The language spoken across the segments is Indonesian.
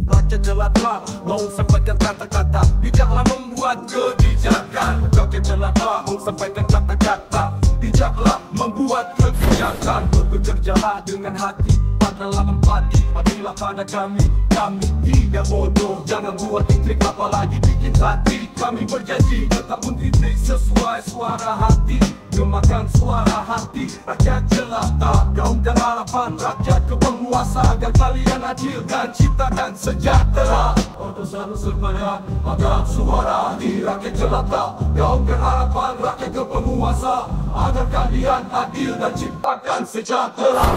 Rakyat jelata mau sampaikan kata-kata, bijaklah membuat kebijakan. Rakyat jelata mau sampaikan kata-kata, bijaklah membuat kebijakan. Bekerjalah dengan hati, padalah empati, padilah pada kami. Kami tidak bodoh, jangan buat trik apalagi bikin hati. Kami berjanji tetap mendidik sesuai suara hati, gemakan suara hati. Rakyat jelata, kaum dan harapan rakyat ke penguasa, agar kalian adil dan ciptakan sejahtera. Untuk selalu sepada agar suara di rakyat jelata, kaum dan harapan rakyat ke penguasa, agar kalian adil dan ciptakan sejahtera.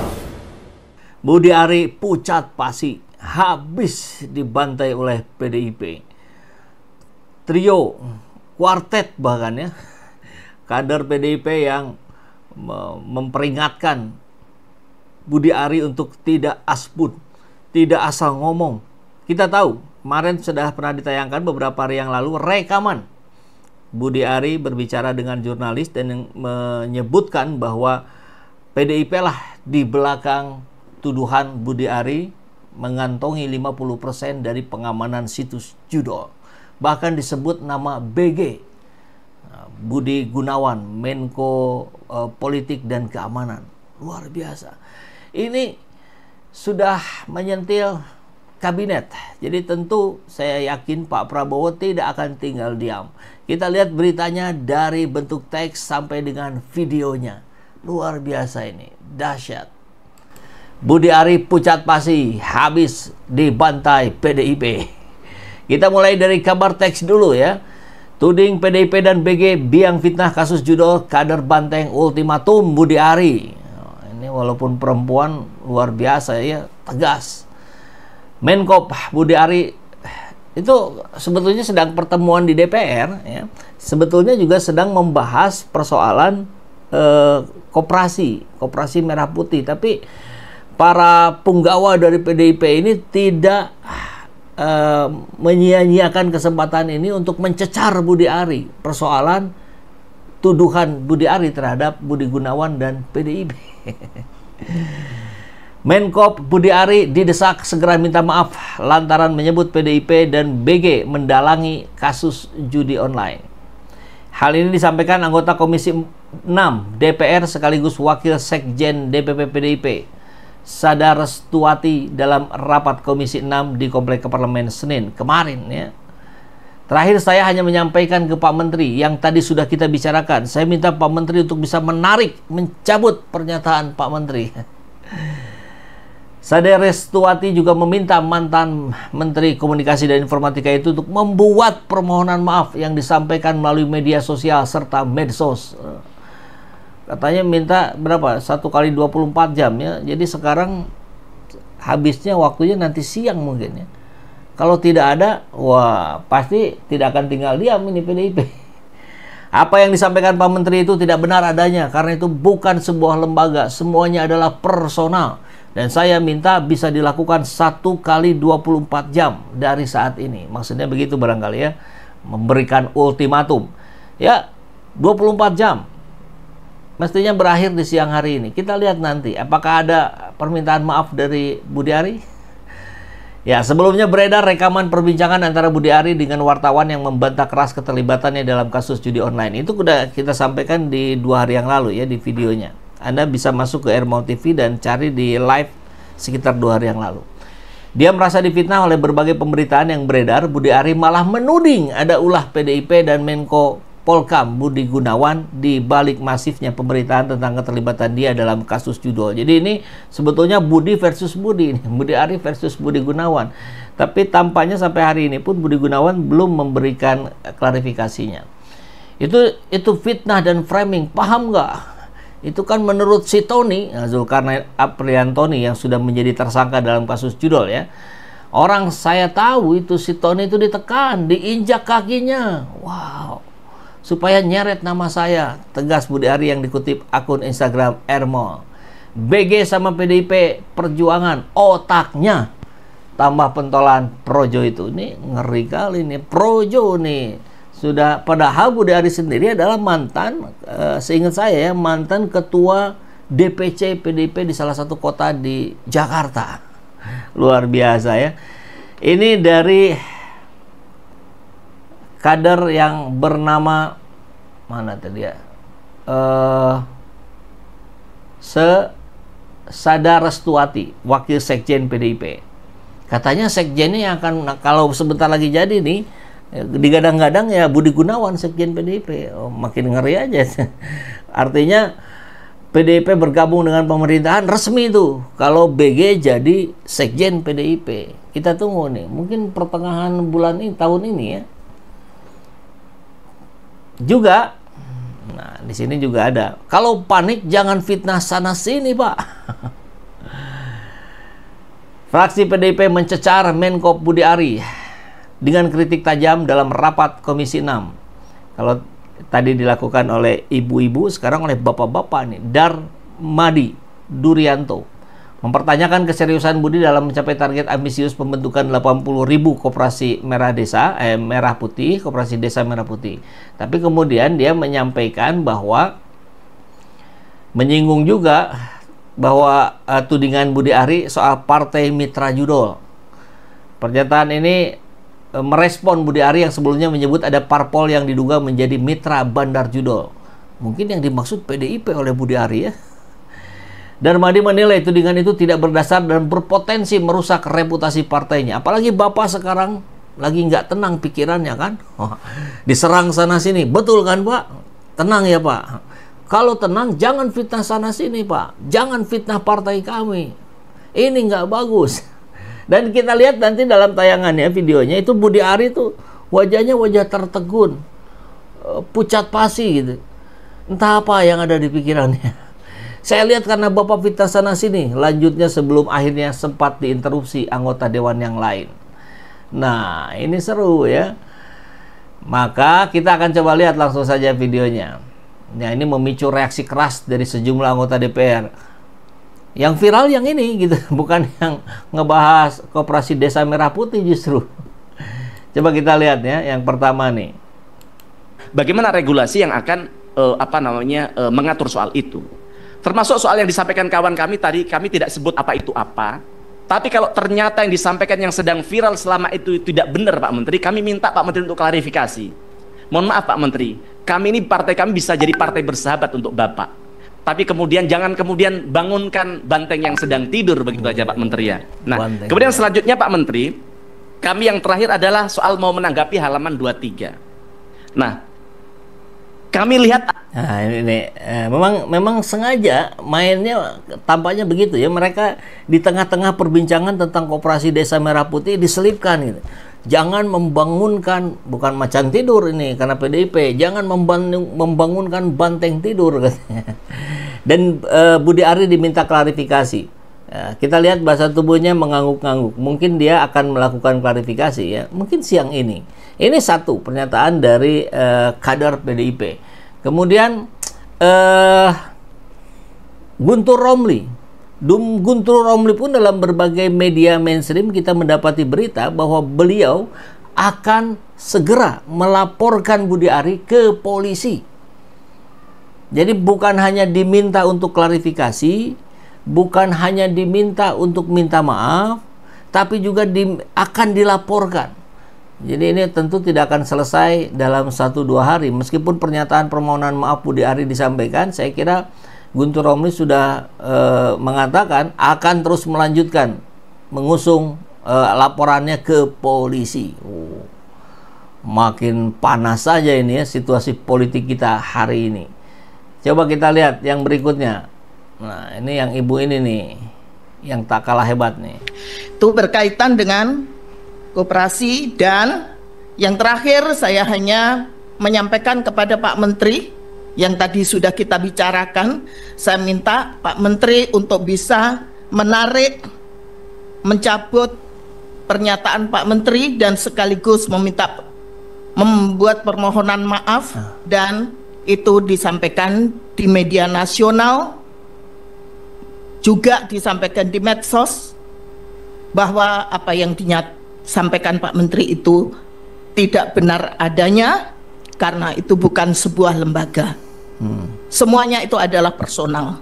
Budi Ari pucat pasi, habis dibantai oleh PDIP. Trio, kuartet bahkan ya, kader PDIP yang memperingatkan Budi Ari untuk tidak asbun, tidak asal ngomong. Kita tahu, kemarin sudah pernah ditayangkan beberapa hari yang lalu rekaman Budi Ari berbicara dengan jurnalis dan menyebutkan bahwa PDIP lah di belakang tuduhan Budi Ari mengantongi 50% dari pengamanan situs judol. Bahkan disebut nama BG, Budi Gunawan, Menko Politik dan Keamanan. Luar biasa. Ini sudah menyentil kabinet. Jadi tentu saya yakin Pak Prabowo tidak akan tinggal diam. Kita lihat beritanya dari bentuk teks sampai dengan videonya. Luar biasa ini, dahsyat. Budi Ari pucat pasi, habis dibantai PDIP. Kita mulai dari kabar teks dulu ya. Tuding PDIP dan BG biang fitnah kasus judol kader banteng ultimatum Budi Ari. Ini walaupun perempuan luar biasa ya, tegas. Menkop Budi Ari itu sebetulnya sedang pertemuan di DPR ya. Sebetulnya juga sedang membahas persoalan koperasi merah putih, tapi para punggawa dari PDIP ini tidak menyia-nyiakan kesempatan ini untuk mencecar Budi Ari. Persoalan tuduhan Budi Ari terhadap Budi Gunawan dan PDIP. Menkop Budi Ari didesak segera minta maaf lantaran menyebut PDIP dan BG mendalangi kasus judi online. Hal ini disampaikan anggota Komisi 6 DPR sekaligus Wakil Sekjen DPP PDIP, Sada Restuati dalam rapat Komisi 6 di Komplek Parlemen Senin kemarin ya. Terakhir saya hanya menyampaikan ke Pak Menteri yang tadi sudah kita bicarakan. Saya minta Pak Menteri untuk bisa mencabut pernyataan Pak Menteri. Sada Restuati juga meminta mantan Menteri Komunikasi dan Informatika itu untuk membuat permohonan maaf yang disampaikan melalui media sosial serta medsos. Katanya minta berapa? 1 kali 24 jam ya. Jadi sekarang habisnya waktunya nanti siang mungkin ya. Kalau tidak ada, wah pasti tidak akan tinggal diam ini PDIP. Apa yang disampaikan Pak Menteri itu tidak benar adanya, karena itu bukan sebuah lembaga, semuanya adalah personal. Dan saya minta bisa dilakukan 1 kali 24 jam dari saat ini. Maksudnya begitu barangkali ya, memberikan ultimatum. Ya, 24 jam. Mestinya berakhir di siang hari ini. Kita lihat nanti apakah ada permintaan maaf dari Budi Ari. Ya, sebelumnya beredar rekaman perbincangan antara Budi Ari dengan wartawan yang membantah keras keterlibatannya dalam kasus judi online. Itu sudah kita sampaikan di 2 hari yang lalu ya, di videonya. Anda bisa masuk ke Airmau TV dan cari di live sekitar 2 hari yang lalu. Dia merasa difitnah oleh berbagai pemberitaan yang beredar. Budi Ari malah menuding ada ulah PDIP dan Menko Polkam Budi Gunawan di balik masifnya pemberitaan tentang keterlibatan dia dalam kasus judol. Jadi ini sebetulnya Budi versus Budi, Budi Ari versus Budi Gunawan. Tapi tampaknya sampai hari ini pun Budi Gunawan belum memberikan klarifikasinya. Itu fitnah dan framing, paham nggak? Itu kan menurut si Tony, Zulkarnain Apriantoni yang sudah menjadi tersangka dalam kasus judol ya. Orang saya tahu itu si Tony itu ditekan, diinjak kakinya. Wow. Supaya nyeret nama saya, tegas Budi Ari yang dikutip akun Instagram Airmau. BG sama PDIP perjuangan otaknya tambah pentolan Projo itu. Ini ngeri kali nih, Projo nih. Sudah, padahal Budi Ari sendiri adalah mantan, seingat saya ya, mantan ketua DPC PDIP di salah satu kota di Jakarta. Luar biasa ya. Ini dari kader yang bernama mana tadi ya? Sada Restuati, wakil sekjen PDIP. Katanya sekjennya yang akan, kalau sebentar lagi jadi nih, digadang-gadang ya Budi Gunawan sekjen PDIP. Oh, makin ngeri aja. Artinya PDIP bergabung dengan pemerintahan resmi tuh. Kalau BG jadi sekjen PDIP. Kita tunggu nih, mungkin pertengahan bulan ini, tahun ini ya. Juga, nah di sini juga ada. Kalau panik jangan fitnah sana sini, Pak. Fraksi PDIP mencecar Menko Budi Ari dengan kritik tajam dalam rapat Komisi 6. Kalau tadi dilakukan oleh ibu-ibu, sekarang oleh bapak-bapak nih. Darmadi Durianto mempertanyakan keseriusan Budi dalam mencapai target ambisius pembentukan 80.000 koperasi merah putih, koperasi desa merah putih. Tapi kemudian dia menyampaikan bahwa menyinggung juga bahwa tudingan Budi Ari soal partai mitra judol. Pernyataan ini merespon Budi Ari yang sebelumnya menyebut ada parpol yang diduga menjadi mitra bandar judol. Mungkin yang dimaksud PDIP oleh Budi Ari ya. Darmadi menilai tudingan itu tidak berdasar dan berpotensi merusak reputasi partainya. Apalagi Bapak sekarang lagi nggak tenang pikirannya kan. Diserang sana sini. Betul kan Pak? Tenang ya Pak. Kalau tenang jangan fitnah sana sini Pak. Jangan fitnah partai kami. Ini nggak bagus. Dan kita lihat nanti dalam tayangannya, videonya itu Budi Ari tuh wajahnya wajah tertegun. Pucat pasi gitu. Entah apa yang ada di pikirannya. Saya lihat karena Bapak fitnah sana sini, lanjutnya sebelum akhirnya sempat diinterupsi anggota dewan yang lain. Nah, ini seru ya. Maka kita akan coba lihat langsung saja videonya. Nah, ini memicu reaksi keras dari sejumlah anggota DPR. Yang viral yang ini gitu, bukan yang ngebahas koperasi desa merah putih justru. Coba kita lihat ya, yang pertama nih. Bagaimana regulasi yang akan mengatur soal itu? Termasuk soal yang disampaikan kawan kami tadi, kami tidak sebut apa itu apa. Tapi kalau ternyata yang disampaikan yang sedang viral selama itu tidak benar Pak Menteri, kami minta Pak Menteri untuk klarifikasi. Mohon maaf Pak Menteri, kami ini partai kami bisa jadi partai bersahabat untuk Bapak. Tapi kemudian jangan kemudian bangunkan banteng yang sedang tidur begitu aja Pak Menteri ya. Nah, kemudian selanjutnya Pak Menteri, kami yang terakhir adalah soal mau menanggapi halaman 23. Nah, kami lihat memang sengaja mainnya tampaknya begitu ya. Mereka di tengah-tengah perbincangan tentang koperasi desa merah putih diselipkan gitu. Jangan membangunkan, bukan macan tidur ini karena PDIP, jangan membangunkan banteng tidur katanya. Dan Budi Ari diminta klarifikasi. Kita lihat bahasa tubuhnya mengangguk-angguk. Mungkin dia akan melakukan klarifikasi ya. Mungkin siang ini. Ini satu pernyataan dari kader PDIP. Kemudian Guntur Romli pun dalam berbagai media mainstream kita mendapati berita bahwa beliau akan segera melaporkan Budi Ari ke polisi. Jadi bukan hanya diminta untuk klarifikasi, bukan hanya diminta untuk minta maaf, tapi juga akan dilaporkan. Jadi ini tentu tidak akan selesai dalam 1-2 hari. Meskipun pernyataan permohonan maaf Budi Ari disampaikan, saya kira Guntur Romli sudah mengatakan akan terus melanjutkan mengusung laporannya ke polisi. Makin panas saja ini ya situasi politik kita hari ini. Coba kita lihat yang berikutnya. Nah, ini yang ibu ini nih, yang tak kalah hebat nih. Itu berkaitan dengan koperasi, dan yang terakhir saya hanya menyampaikan kepada Pak Menteri yang tadi sudah kita bicarakan. Saya minta Pak Menteri untuk bisa mencabut pernyataan Pak Menteri dan sekaligus membuat permohonan maaf, dan itu disampaikan di media nasional, juga disampaikan di medsos, bahwa apa yang disampaikan Pak Menteri itu tidak benar adanya, karena itu bukan sebuah lembaga. Semuanya itu adalah personal.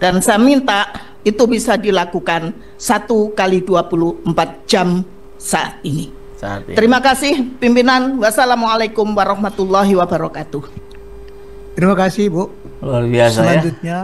Dan saya minta itu bisa dilakukan 1 kali 24 jam saat ini. Terima kasih pimpinan. Wassalamualaikum warahmatullahi wabarakatuh. Terima kasih Bu. Luar biasa ya. Selanjutnya